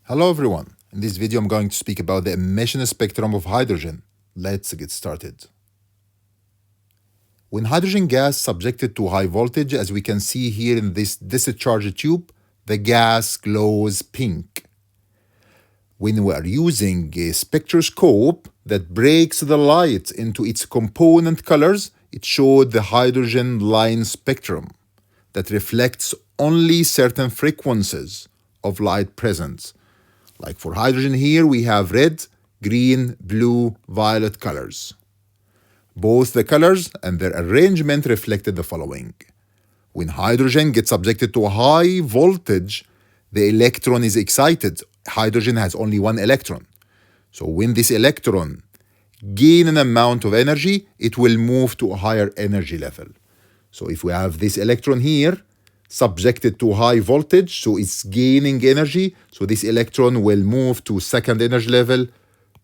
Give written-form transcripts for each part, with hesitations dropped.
Hello everyone. In this video I'm going to speak about the emission spectrum of hydrogen. Let's get started. When hydrogen gas subjected to high voltage, as we can see here in this discharge tube, the gas glows pink. When we are using a spectroscope that breaks the light into its component colors, it showed the hydrogen line spectrum that reflects only certain frequencies of light present. Like for hydrogen here, we have red, green, blue, violet colors. Both the colors and their arrangement reflected the following. When hydrogen gets subjected to a high voltage, the electron is excited. Hydrogen has only one electron. So when this electron gains an amount of energy, it will move to a higher energy level. So if we have this electron here, subjected to high voltage, so it's gaining energy, so this electron will move to second energy level,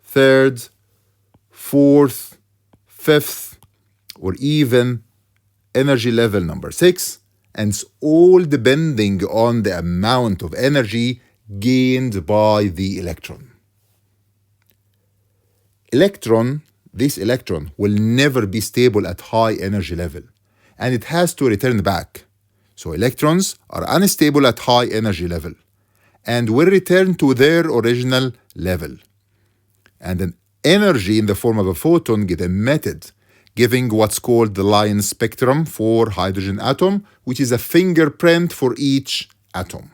third, fourth, fifth, or even energy level number 6, and it's all depending on the amount of energy gained by the electron. This electron will never be stable at high energy level, and it has to return back. So electrons are unstable at high energy level and will return to their original level. And an energy in the form of a photon gets emitted, giving what's called the line spectrum for hydrogen atom, which is a fingerprint for each atom.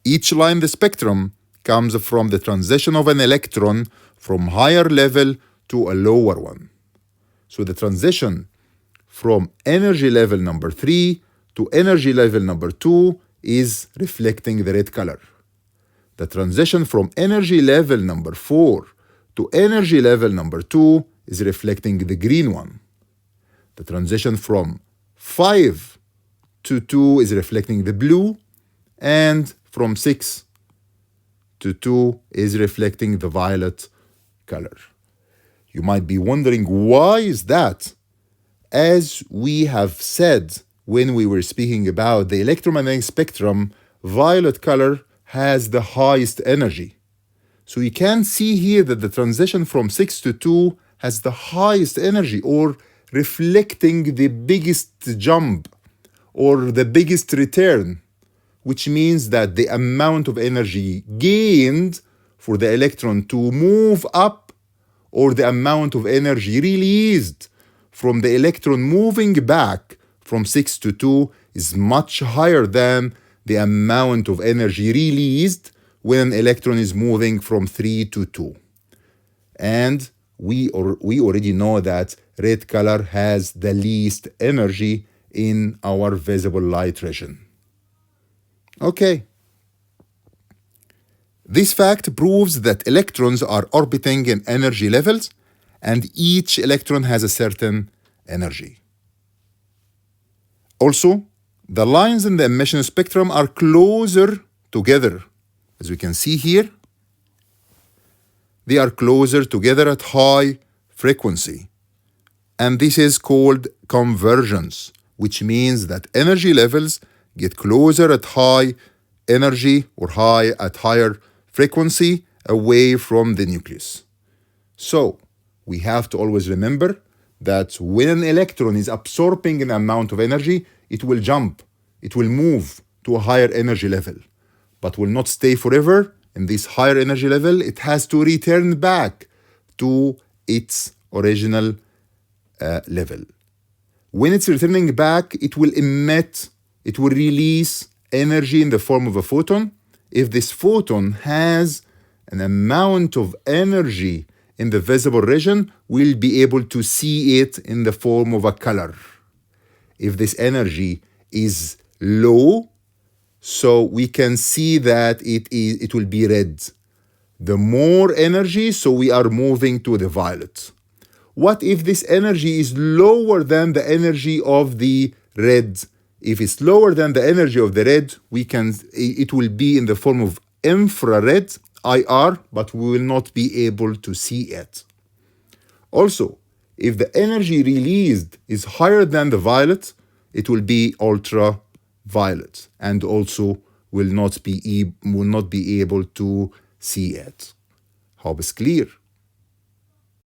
Each line in the spectrum comes from the transition of an electron from higher level to a lower one. So the transition from energy level number 3 to energy level number 2 is reflecting the red color. The transition from energy level number 4 to energy level number 2 is reflecting the green one. The transition from 5 to 2 is reflecting the blue, and from 6 to 2 is reflecting the violet color. You might be wondering, why is that? As we have said when we were speaking about the electromagnetic spectrum, violet color has the highest energy. So you can see here that the transition from 6 to 2 has the highest energy, or reflecting the biggest jump or the biggest return, which means that the amount of energy gained for the electron to move up, or the amount of energy released from the electron moving back from 6 to 2 is much higher than the amount of energy released when an electron is moving from 3 to 2. And we already know that red color has the least energy in our visible light region. Okay. This fact proves that electrons are orbiting in energy levels, and each electron has a certain energy. Also, the lines in the emission spectrum are closer together. As we can see here, they are closer together at high frequency. And this is called convergence, which means that energy levels get closer at high energy or at higher frequency away from the nucleus. So we have to always remember that when an electron is absorbing an amount of energy, it will jump, it will move to a higher energy level, but will not stay forever in this higher energy level. It has to return back to its original level. When it's returning back, it will release energy in the form of a photon. If this photon has an amount of energy in the visible region, we'll be able to see it in the form of a color. If this energy is low, so we can see that it will be red. The more energy, so we are moving to the violet. What if this energy is lower than the energy of the red? If it's lower than the energy of the red, it will be in the form of infrared, IR, but we will not be able to see it. Also, if the energy released is higher than the violet, it will be ultraviolet, and also will not be able to see it. Hope it's clear.